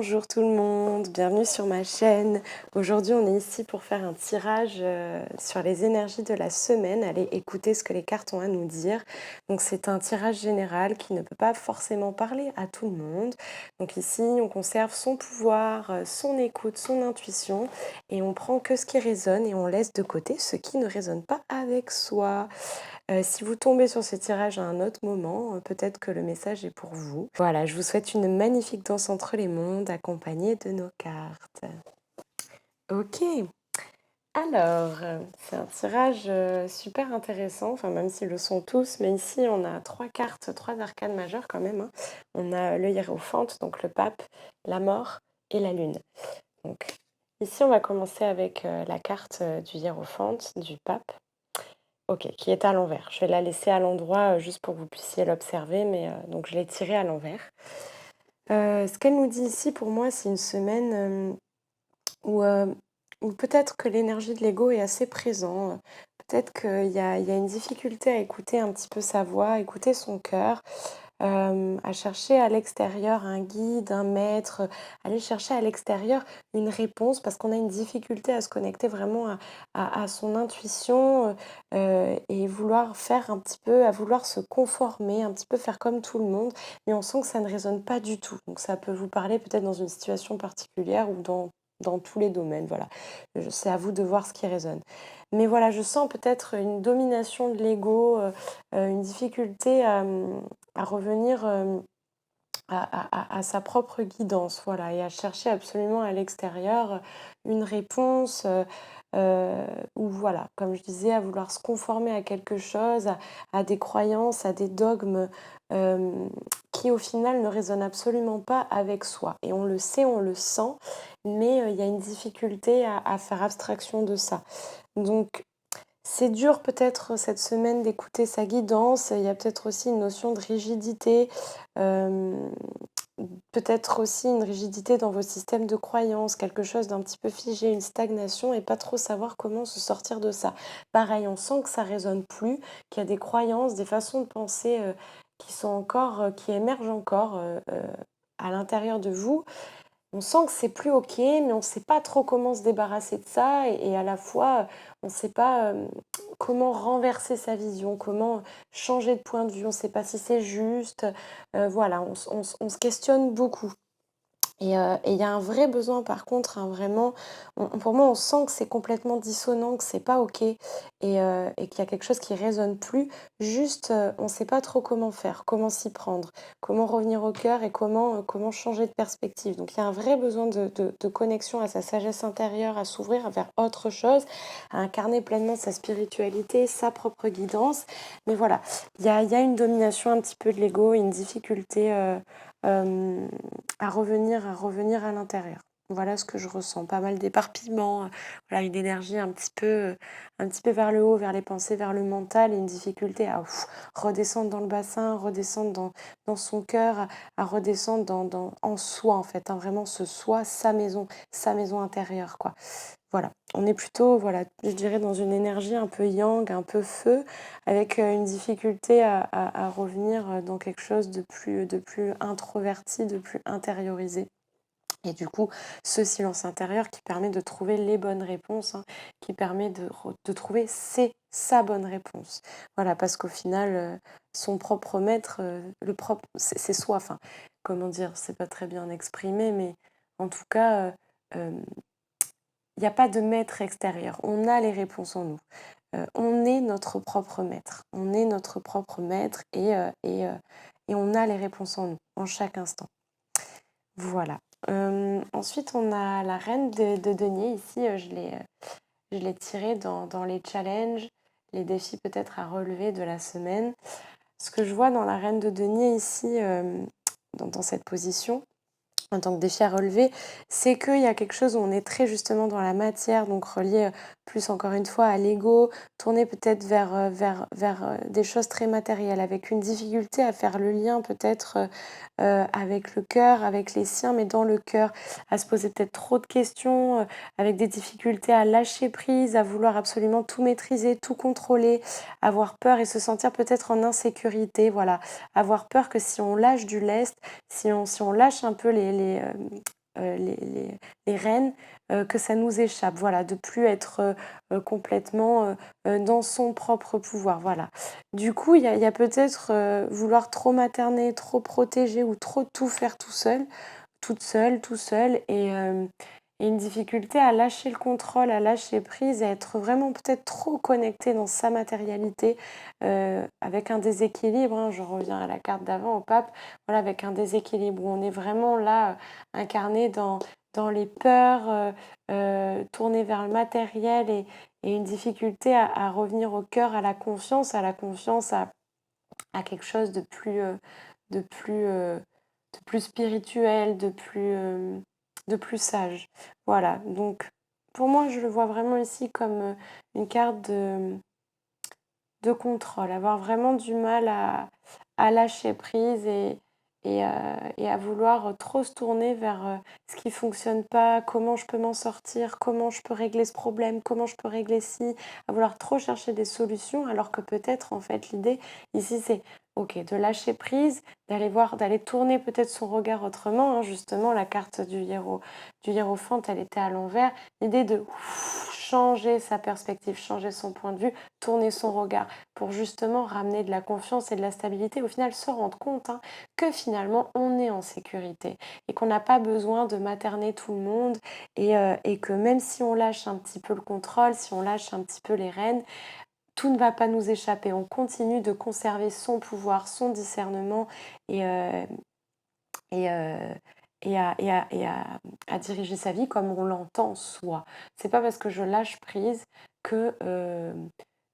Bonjour tout le monde, bienvenue sur ma chaîne. Aujourd'hui, on est ici pour faire un tirage sur les énergies de la semaine. Allez écouter ce que les cartes ont à nous dire. Donc, c'est un tirage général qui ne peut pas forcément parler à tout le monde. Donc ici, on conserve son pouvoir, son écoute, son intuition et on prend que ce qui résonne et on laisse de côté ce qui ne résonne pas avec soi. Si vous tombez sur ce tirage à un autre moment, peut-être que le message est pour vous. Voilà, je vous souhaite une magnifique danse entre les mondes accompagnée de nos cartes. OK, alors, c'est un tirage, super intéressant, enfin même s'ils le sont tous, mais ici on a 3 cartes, 3 arcanes majeures quand même, hein. On a le hiérophante, donc le pape, la mort et la lune. Donc ici on va commencer avec, la carte, du hiérophante, du pape. OK, qui est à l'envers. Je vais la laisser à l'endroit, juste pour que vous puissiez l'observer, mais donc je l'ai tirée à l'envers. Ce qu'elle nous dit ici, pour moi, c'est une semaine, où, où peut-être que l'énergie de l'ego est assez présent, peut-être qu'il y a une difficulté à écouter un petit peu sa voix, à écouter son cœur. À chercher à l'extérieur un guide, un maître, aller chercher à l'extérieur une réponse parce qu'on a une difficulté à se connecter vraiment à son intuition, et vouloir faire un petit peu à vouloir se conformer, un petit peu faire comme tout le monde, mais on sent que ça ne résonne pas du tout. Donc ça peut vous parler peut-être dans une situation particulière ou dans tous les domaines, voilà. C'est à vous de voir ce qui résonne. Mais voilà, je sens peut-être une domination de l'ego, une difficulté à revenir, à sa propre guidance, voilà, et à chercher absolument à l'extérieur une réponse, ou voilà, comme je disais, à vouloir se conformer à quelque chose, à des croyances, à des dogmes, qui au final ne résonnent absolument pas avec soi. Et on le sait, on le sent, mais il y a une difficulté à faire abstraction de ça. Donc c'est dur peut-être cette semaine d'écouter sa guidance. Il y a peut-être aussi une notion de rigidité, hem, peut-être aussi une rigidité dans vos systèmes de croyances, quelque chose d'un petit peu figé, une stagnation et pas trop savoir comment se sortir de ça. Pareil, on sent que ça résonne plus, qu'il y a des croyances, des façons de penser, qui sont encore, qui émergent encore, à l'intérieur de vous. On sent que c'est plus OK, mais on ne sait pas trop comment se débarrasser de ça et à la fois, on ne sait pas, comment renverser sa vision, comment changer de point de vue. On ne sait pas si c'est juste, voilà, on se questionne beaucoup. Et il y a un vrai besoin par contre, hein, vraiment, pour moi, on sent que c'est complètement dissonant, que c'est pas OK et qu'il y a quelque chose qui résonne plus. Juste, on ne sait pas trop comment faire, comment s'y prendre, comment revenir au cœur et comment changer de perspective. Donc il y a un vrai besoin de connexion à sa sagesse intérieure, à s'ouvrir vers autre chose, à incarner pleinement sa spiritualité, sa propre guidance. Mais voilà, il y a une domination un petit peu de l'ego, une difficulté, hem à revenir à l'intérieur. Voilà ce que je ressens, pas mal d'éparpillement, voilà une énergie un petit peu vers le haut, vers les pensées, vers le mental et une difficulté à redescendre dans le bassin, redescendre dans son cœur, à redescendre en soi en fait, hein, vraiment ce soi, sa maison intérieure quoi. Voilà, on est plutôt, voilà, je dirais dans une énergie un peu yang, un peu feu, avec, une difficulté à revenir, dans quelque chose de plus introverti, de plus intériorisé et du coup, ce silence intérieur qui permet de trouver les bonnes réponses, hein, qui permet de trouver sa bonne réponse. Voilà, parce qu'au final, son propre maître, le propre c'est soi, enfin, comment dire? C'est pas très bien exprimé, mais en tout cas, il y a pas de maître extérieur. On a les réponses en nous. On est notre propre maître. On est notre propre maître et on a les réponses en nous, en chaque instant. Voilà. Ensuite, on a la reine de denier ici, je l'ai tirée dans les challenges, les défis peut-être à relever de la semaine. Ce que je vois dans la reine de denier ici, dans cette position, en tant que défi à relever, c'est qu'il y a quelque chose où on est très justement dans la matière, donc relié plus encore une fois à l'ego, tourné peut-être vers des choses très matérielles, avec une difficulté à faire le lien peut-être avec le cœur, avec les siens, mais dans le cœur, à se poser peut-être trop de questions, avec des difficultés à lâcher prise, à vouloir absolument tout maîtriser, tout contrôler, avoir peur et se sentir peut-être en insécurité, voilà, avoir peur que si on lâche du lest, si on lâche un peu les rênes, que ça nous échappe, voilà, de plus être complètement dans son propre pouvoir, voilà. Du coup, il y a peut-être vouloir trop materner, trop protéger ou trop tout faire tout seul, toute seule, tout seul, et une difficulté à lâcher le contrôle, à lâcher prise, à être vraiment peut-être trop connecté dans sa matérialité, avec un déséquilibre, hein, je reviens à la carte d'avant, au pape, voilà, avec un déséquilibre où on est vraiment là, incarné dans les peurs, tourné vers le matériel, et une difficulté à revenir au cœur, à la confiance à quelque chose de plus, euh, de plus spirituel, de plus sage. Voilà, donc pour moi, je le vois vraiment ici comme une carte de contrôle, avoir vraiment du mal à lâcher prise, et à vouloir trop se tourner vers ce qui ne fonctionne pas, comment je peux m'en sortir, comment je peux régler ce problème, comment je peux régler ci, à vouloir trop chercher des solutions, alors que peut-être, en fait, l'idée ici, c'est ok, de lâcher prise, d'aller voir, d'aller tourner peut-être son regard autrement, hein. Justement, la carte du hiérophant, elle était à l'envers. L'idée de changer sa perspective, changer son point de vue, tourner son regard pour justement ramener de la confiance et de la stabilité. Au final, se rendre compte, hein, que finalement, on est en sécurité et qu'on n'a pas besoin de materner tout le monde, et que même si on lâche un petit peu le contrôle, si on lâche un petit peu les rênes, tout ne va pas nous échapper. On continue de conserver son pouvoir, son discernement, et, euh, et, euh, à diriger sa vie comme on l'entend soi. C'est pas parce que je lâche prise que,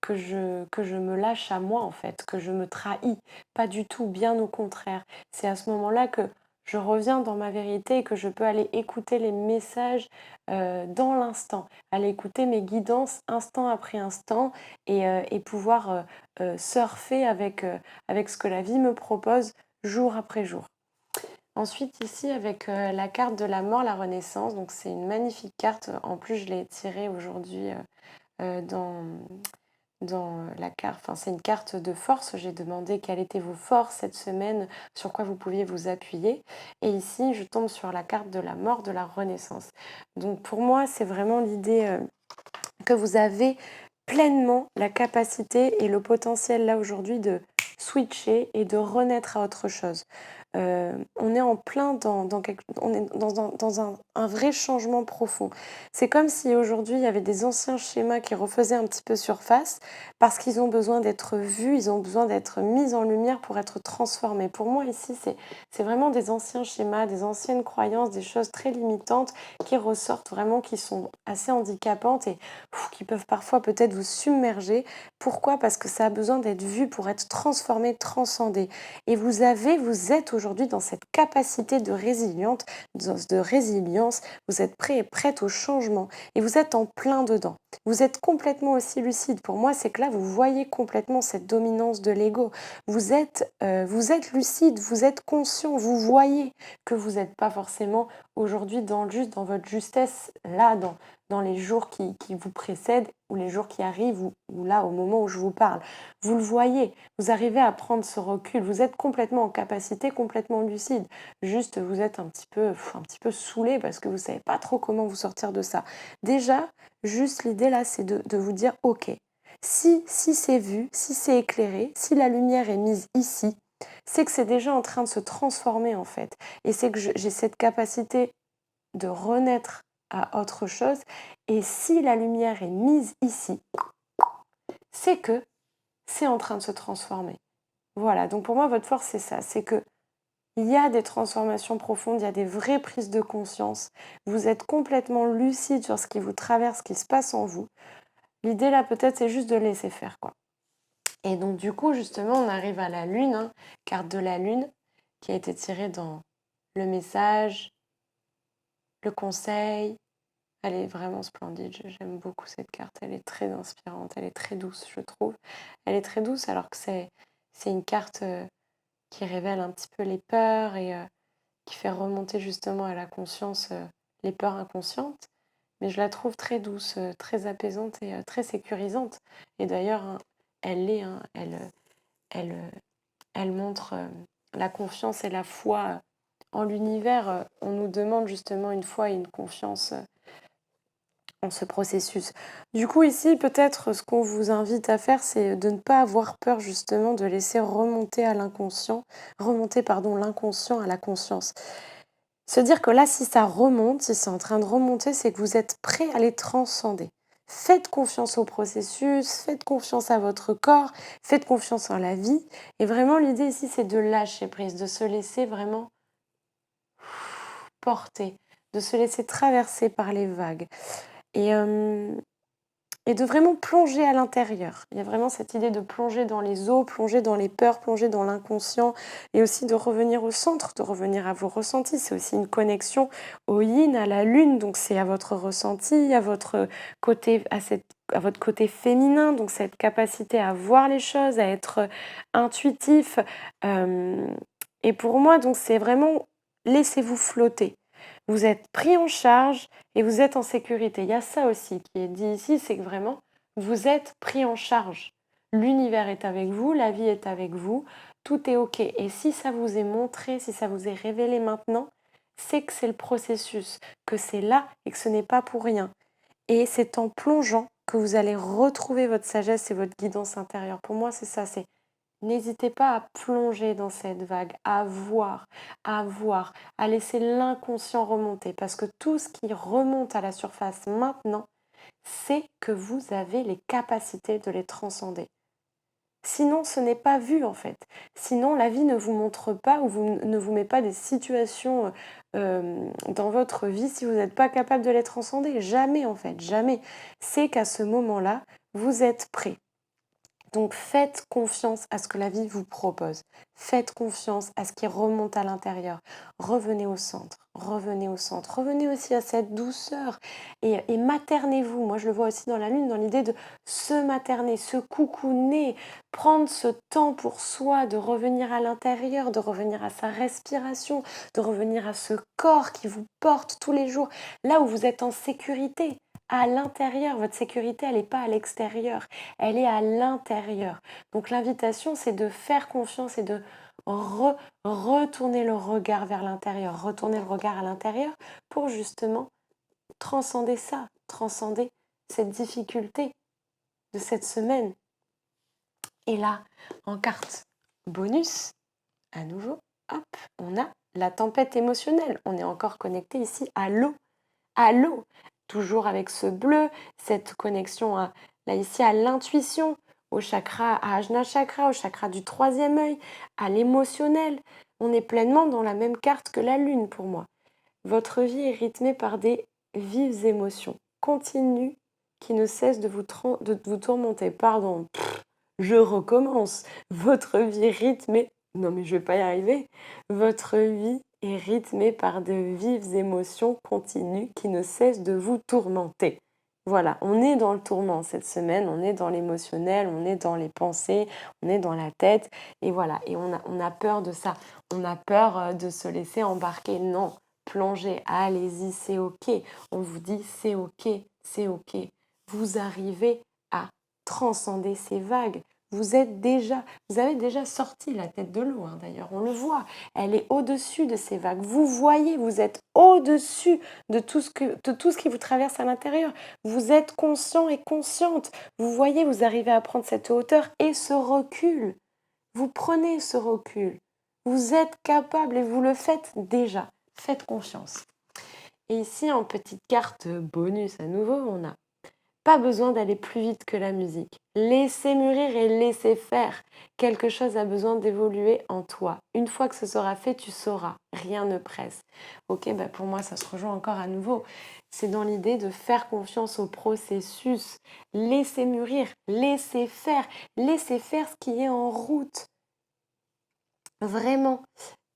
que je me lâche à moi, en fait, que je me trahis. Pas du tout, bien au contraire. C'est à ce moment-là que je reviens dans ma vérité et que je peux aller écouter les messages dans l'instant, aller écouter mes guidances instant après instant, et pouvoir surfer avec ce que la vie me propose jour après jour. Ensuite, ici, avec la carte de la mort, la renaissance, donc c'est une magnifique carte. En plus, je l'ai tirée aujourd'hui dans la carte. Enfin, c'est une carte de force. J'ai demandé quelles étaient vos forces cette semaine, sur quoi vous pouviez vous appuyer. Et ici, je tombe sur la carte de la mort, de la renaissance. Donc, pour moi, c'est vraiment l'idée que vous avez pleinement la capacité et le potentiel là aujourd'hui de switcher et de renaître à autre chose. On est en plein on est dans un vrai changement profond. C'est comme si aujourd'hui il y avait des anciens schémas qui refaisaient un petit peu surface parce qu'ils ont besoin d'être vus, ils ont besoin d'être mis en lumière pour être transformés. Pour moi ici, c'est vraiment des anciens schémas, des anciennes croyances, des choses très limitantes qui ressortent vraiment, qui sont assez handicapantes et qui peuvent parfois peut-être vous submerger. Pourquoi? Parce que ça a besoin d'être vu pour être transformé, transcendé. Et vous êtes aujourd'hui dans cette capacité de résilience, vous êtes prêt et prête au changement et vous êtes en plein dedans. Vous êtes complètement aussi lucide. Pour moi, c'est que là, vous voyez complètement cette dominance de l'ego. Vous êtes lucide, vous êtes conscient, vous voyez que vous n'êtes pas forcément aujourd'hui dans votre justesse, là, dans les jours qui vous précèdent ou les jours qui arrivent, ou là, au moment où je vous parle. Vous le voyez, vous arrivez à prendre ce recul, vous êtes complètement en capacité, complètement lucide. Juste, vous êtes un petit peu saoulé parce que vous ne savez pas trop comment vous sortir de ça. Déjà, juste l'idée là, c'est de vous dire, ok, si c'est vu, si c'est éclairé, si la lumière est mise ici, c'est que c'est déjà en train de se transformer en fait. Et c'est que j'ai cette capacité de renaître à autre chose. Et si la lumière est mise ici, c'est que c'est en train de se transformer. Voilà, donc pour moi, votre force, c'est ça, c'est que il y a des transformations profondes, il y a des vraies prises de conscience. Vous êtes complètement lucide sur ce qui vous traverse, ce qui se passe en vous. L'idée là, peut-être, c'est juste de laisser faire, quoi. Et donc, du coup, justement, on arrive à la lune, hein, carte de la lune, qui a été tirée dans le message, le conseil. Elle est vraiment splendide, j'aime beaucoup cette carte, elle est très inspirante, elle est très douce, je trouve. Elle est très douce alors que c'est une carte qui révèle un petit peu les peurs, et qui fait remonter justement à la conscience les peurs inconscientes. Mais je la trouve très douce, très apaisante et très sécurisante. Et d'ailleurs, hein, elle l'est, hein, elle, elle montre la confiance et la foi en l'univers, on nous demande justement une foi et une confiance en ce processus. Du coup, ici, peut-être, ce qu'on vous invite à faire, c'est de ne pas avoir peur justement de laisser remonter, pardon, l'inconscient à la conscience. Se dire que là, si ça remonte, si c'est en train de remonter, c'est que vous êtes prêt à les transcender. Faites confiance au processus, faites confiance à votre corps, faites confiance en la vie. Et vraiment, l'idée ici, c'est de lâcher prise, de se laisser vraiment porter, de se laisser traverser par les vagues. Et, euh, et de vraiment plonger à l'intérieur. Il y a vraiment cette idée de plonger dans les eaux, plonger dans les peurs, plonger dans l'inconscient et aussi de revenir au centre, de revenir à vos ressentis. C'est aussi une connexion au yin, à la lune, donc c'est à votre ressenti, à votre côté, à votre côté féminin, donc cette capacité à voir les choses, à être intuitif. Euh, et pour moi, donc c'est vraiment laissez-vous flotter. Vous êtes pris en charge et vous êtes en sécurité. Il y a ça aussi qui est dit ici, c'est que vraiment, vous êtes pris en charge. L'univers est avec vous, la vie est avec vous, tout est OK. Et si ça vous est montré, si ça vous est révélé maintenant, c'est que c'est le processus, que c'est là et que ce n'est pas pour rien. Et c'est en plongeant que vous allez retrouver votre sagesse et votre guidance intérieure. Pour moi, c'est ça, c'est n'hésitez pas à plonger dans cette vague, à laisser l'inconscient remonter. Parce que tout ce qui remonte à la surface maintenant, c'est que vous avez les capacités de les transcender. Sinon, ce n'est pas vu en fait. Sinon, la vie ne vous montre pas ou ne vous met pas des situations dans votre vie si vous n'êtes pas capable de les transcender. Jamais en fait, jamais. C'est qu'à ce moment-là, vous êtes prêt. Donc faites confiance à ce que la vie vous propose. Faites confiance à ce qui remonte à l'intérieur. Revenez au centre, revenez au centre. Revenez aussi à cette douceur et maternez-vous. Moi, je le vois aussi dans la lune, dans l'idée de se materner, se coucouner, prendre ce temps pour soi, de revenir à l'intérieur, de revenir à sa respiration, de revenir à ce corps qui vous porte tous les jours, là où vous êtes en sécurité. À l'intérieur, votre sécurité, elle n'est pas à l'extérieur, elle est à l'intérieur. Donc l'invitation, c'est de faire confiance et de retourner le regard vers l'intérieur, retourner le regard à l'intérieur pour justement transcender ça, transcender cette difficulté de cette semaine. Et là, en carte bonus, à nouveau, hop, on a la tempête émotionnelle. On est encore connecté ici à l'eau. À l'eau, toujours avec ce bleu, cette connexion là ici à l'intuition, au chakra, à Ajna Chakra, au chakra du troisième œil, à l'émotionnel. On est pleinement dans la même carte que la lune pour moi. Votre vie est rythmée par des vives émotions continues qui ne cessent de vous tourmenter. Pardon, je recommence. Votre vie est rythmée. Non mais je vais pas y arriver. Votre vie est rythmée par de vives émotions continues qui ne cessent de vous tourmenter. Voilà, on est dans le tourment cette semaine, on est dans l'émotionnel, on est dans les pensées, on est dans la tête, et voilà, et on a peur de ça, on a peur de se laisser embarquer. Non, plongez, allez-y, c'est ok, on vous dit c'est ok, c'est ok. Vous arrivez à transcender ces vagues. Vous avez déjà sorti la tête de l'eau, hein, d'ailleurs, on le voit. Elle est au-dessus de ces vagues. Vous voyez, vous êtes au-dessus de tout ce qui vous traverse à l'intérieur. Vous êtes conscient et consciente. Vous voyez, vous arrivez à prendre cette hauteur et ce recul. Vous prenez ce recul. Vous êtes capable et vous le faites déjà. Faites confiance. Et ici, en petite carte bonus à nouveau, on a pas besoin d'aller plus vite que la musique. Laissez mûrir et laissez faire. Quelque chose a besoin d'évoluer en toi. Une fois que ce sera fait, tu sauras. Rien ne presse. Ok, pour moi, ça se rejoint encore à nouveau. C'est dans l'idée de faire confiance au processus. Laissez mûrir, laissez faire ce qui est en route. Vraiment.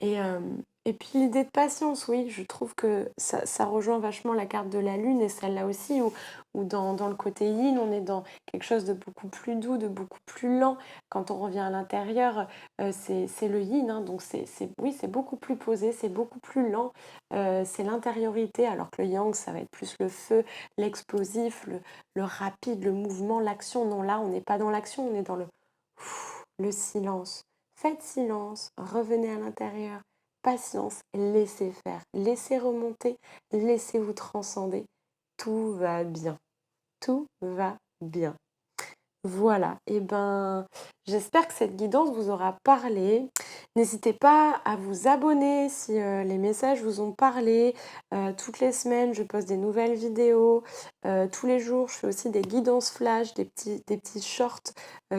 Et, euh, et puis l'idée de patience, oui, je trouve que ça rejoint vachement la carte de la lune et celle-là aussi, où dans le côté yin, on est dans quelque chose de beaucoup plus doux, de beaucoup plus lent. Quand on revient à l'intérieur, c'est le yin, hein, donc oui, c'est beaucoup plus posé, c'est beaucoup plus lent, c'est l'intériorité, alors que le yang, ça va être plus le feu, l'explosif, le rapide, le mouvement, l'action. Non, là, on n'est pas dans l'action, on est dans le silence. Faites silence, revenez à l'intérieur, patience, laissez faire, laissez remonter, laissez-vous transcender. Tout va bien, tout va bien. Voilà, et ben, j'espère que cette guidance vous aura parlé. N'hésitez pas à vous abonner si les messages vous ont parlé. Toutes les semaines, je poste des nouvelles vidéos. Tous les jours, je fais aussi des guidances flash, des petits shorts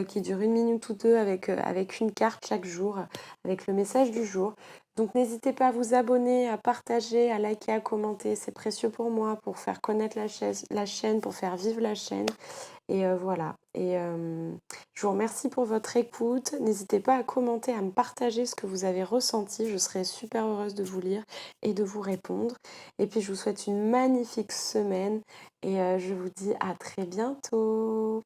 qui durent 1 minute ou deux avec une carte chaque jour, avec le message du jour. Donc n'hésitez pas à vous abonner, à partager, à liker, à commenter. C'est précieux pour moi, pour faire connaître la chaîne, pour faire vivre la chaîne. Et voilà. Et je vous remercie pour votre écoute. N'hésitez pas à commenter, à me partager ce que vous avez ressenti. Je serai super heureuse de vous lire et de vous répondre. Et puis je vous souhaite une magnifique semaine et je vous dis à très bientôt.